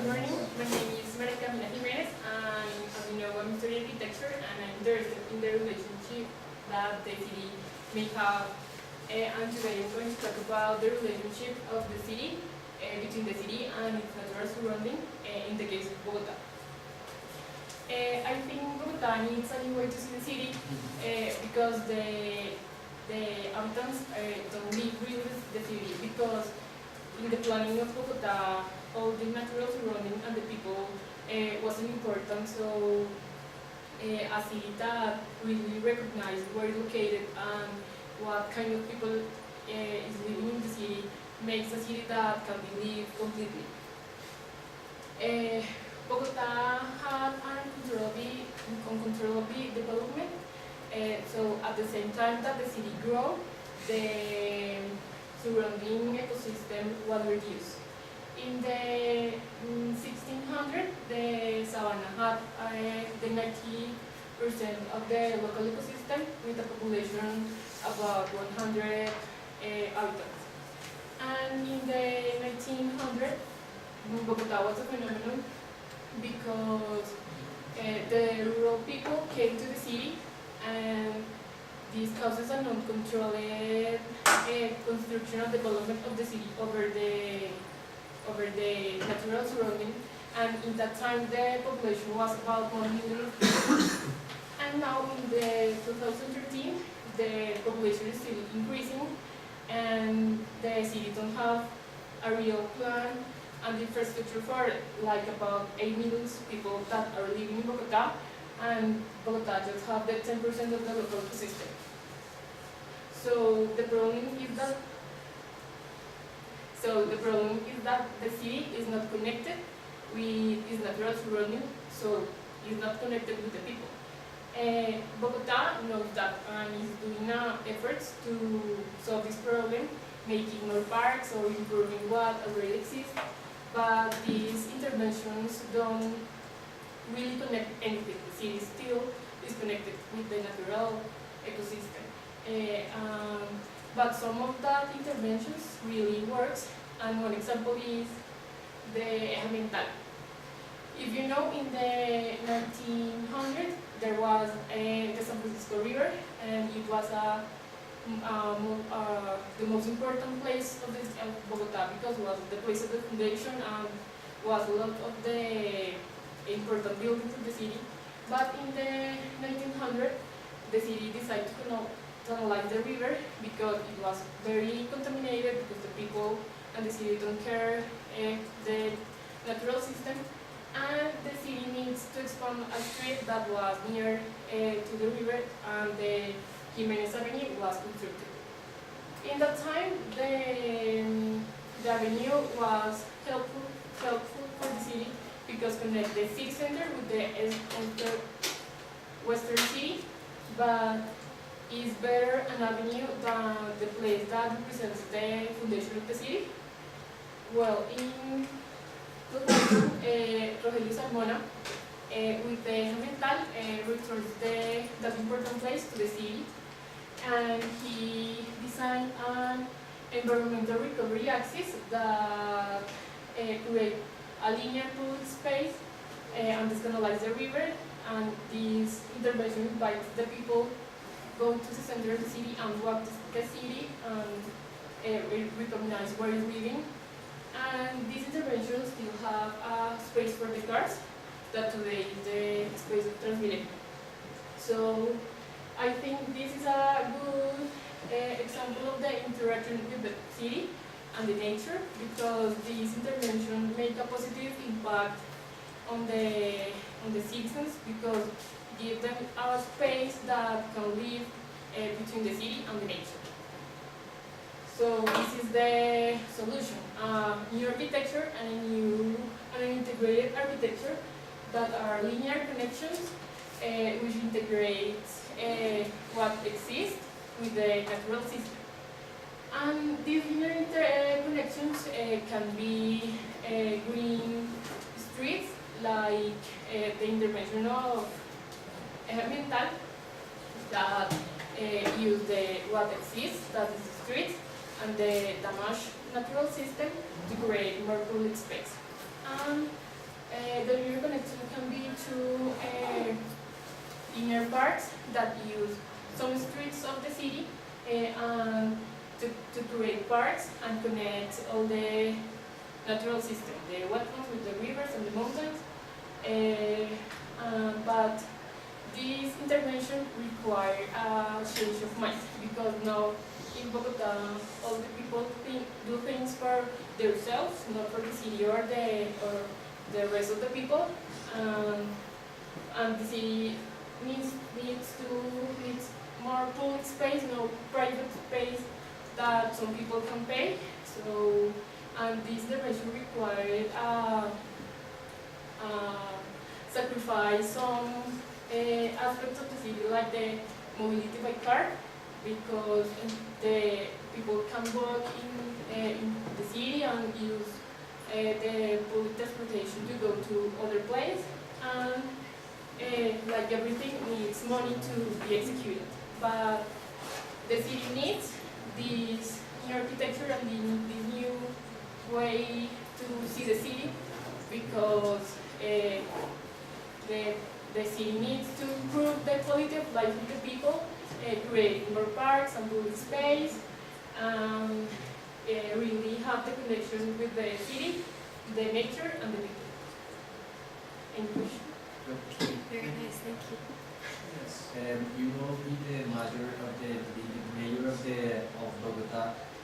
morning. My name is Maria Camila Jimenez, and as you know, I'm studying architecture, and I'm interested in the relationship that the city may have. And today I'm going to talk about the relationship of the city, between the city and its natural surrounding, in the case of Bogota. I think Bogota needs a new way to see the city, because the inhabitants don't live really with the city, because in the planning of Bogota, all the natural surrounding and the people wasn't important. So a city that really recognized where it's located and what kind of people is living in the city makes a city that can be lived completely. Bogota had uncontrollable development. So at the same time that the city grew, the surrounding ecosystem was reduced. In the 1600s, the savanna had the 90% of the local ecosystem, with a population about 100 inhabitants. And in the 1900s, Bogota was a phenomenon because the rural people came to the city, and this causes an uncontrolled construction and development of the city over the natural surrounding. And in that time, the population was about 1 million people. And now in the 2013, the population is still increasing, and the city don't have a real plan and infrastructure for like about 8 million people that are living in Bogota, and Bogota just have the 10% of the local ecosystem. So the problem is that the city is not connected with its natural surrounding, so it's not connected with the people. Bogota knows that and is doing efforts to solve this problem, making more parks or improving what already exists, but these interventions don't really connect anything. The city still is connected with the natural ecosystem. But some of that interventions really works, and one example is the eje ambiental. If you know, in the 1900s, there was the San Francisco River, and it was the most important place of Bogota, because it was the place of the foundation and was a lot of the important buildings of the city. But in the 1900s, the city decided to tunnelize the river because it was very contaminated, because the people and the city don't care the natural system, and the city needs to expand a street that was near to the river, and the Jimenez Avenue was constructed. In that time, the avenue was helpful for the city because connect the city center with the western city, but is better an avenue than the place that represents the foundation of the city. Well, in 2000, Rogelio Salmona, with the eje ambiental, returns that important place to the city, and he designed an environmental recovery axis that create a linear public space and decanalize the river, and this intervention invites the people go to the center of the city and walk the city and recognize where it's living. And these interventions still have a space for the cars that today is the space of Transmilenio. So I think this is a good example of the interaction with the city and the nature, because these interventions make a positive impact on the citizens, because give them a space that can live between the city and the nature. So this is the solution: new architecture and an integrated architecture that are linear connections, which integrates what exists with the natural system. And these linear connections can be green streets, like the intervention of eje ambiental that use what exists, that is the streets, and the damaged natural system to create more public space. that use some streets of the city and to create parks and connect all the natural system, the wetlands with the rivers and the mountains. But this intervention requires a change of mind, because now in Bogota all the people do things for themselves, not for the city or the rest of the people. And the city needs more public space, no private space that some people can pay. So, and this intervention required sacrifice some aspects of the city, like the mobility by car, because the people can walk in the city and use the public transportation to go to other places, and like everything needs money to be executed. But the city needs this new architecture and this new way to see the city, because the city needs to improve the quality of life of the people, create more parks and public space, and really have the connection with the city, the nature, and the people. Any question? Very nice, thank you. Yes. You will be the mayor of Bogota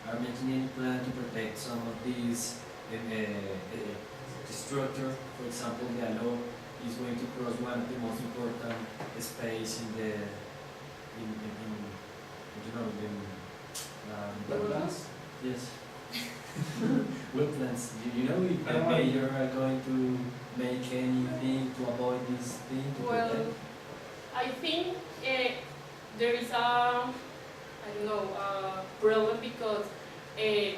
are making any plan to protect some of these the structure. For example, the ALO is going to cross one of the most important space in the Wetlands? Yes. Wetlands. Do you know if the mayor are going to make anything to avoid this thing? Well, I think there is a problem, because the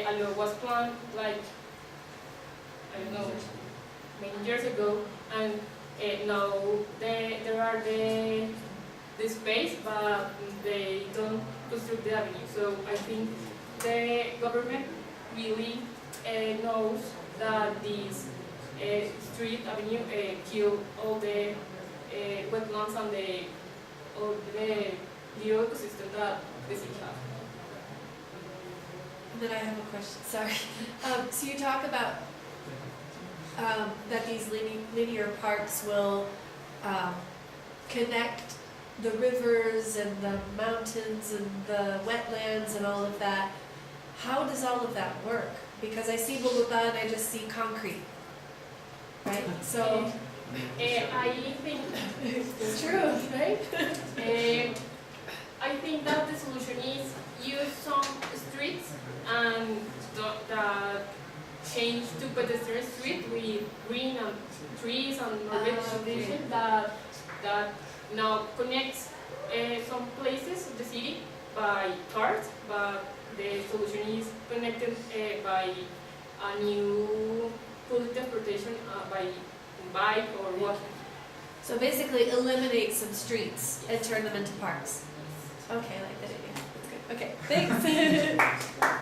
ALO was planned like many years ago, and now there are the space, but they don't construct the avenue. So I think the government really knows that this street avenue kill all the wetlands and all the ecosystem that the city has. Then I have a question, sorry. So you talk about that these linear parks will connect the rivers and the mountains and the wetlands and all of that. How does all of that work? Because I see Bogota and I just see concrete, right? So I think it's true, right? I think that the solution is use some streets and change to pedestrian street with green and trees and more vegetation that now connects some places of the city by cars, but the solution is connected by a new public transportation by bike or walking. So basically eliminate some streets and turn them into parks. Okay, I like that idea. That's good. Okay, thanks.